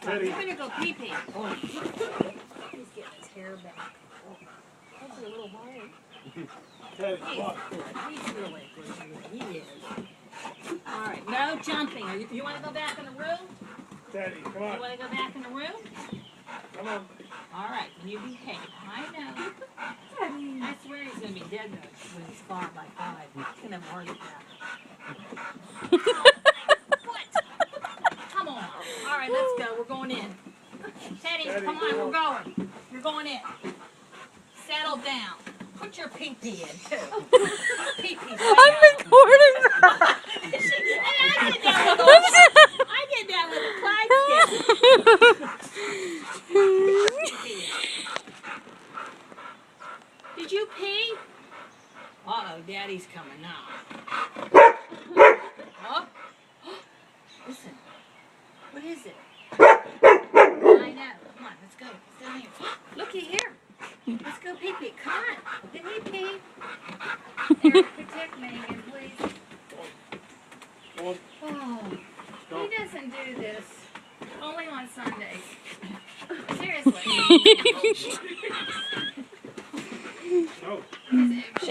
Teddy. I'm gonna go pee pee. Oh. He's getting his hair back. That's a little wild. Teddy, He's come on. good. He's really good. He is. All right, no jumping. You want to go back in the room? Teddy, come You on. want to go back in the room? Come on. All right, you behave. I know. I swear he's gonna be dead when he's 5 by 5. He's gonna have a heart attack. What? Come on. All right, let's go. We're going in. Teddy, come on, we're going. You're going in. Settle down. Put your pee-pee in, too. Pee-pee's way I'm out. recording. I did that with a Clydesdale. Did you pee? Uh-oh, Daddy's coming now. Oh. Listen. What is it? I know. Come on, let's go. It's down here. Looky here. Let's go pee-pee. Come on. Did he pee? Eric, protect Megan, please. Come on. Oh, he doesn't do this. Only on Sundays. Seriously. No. His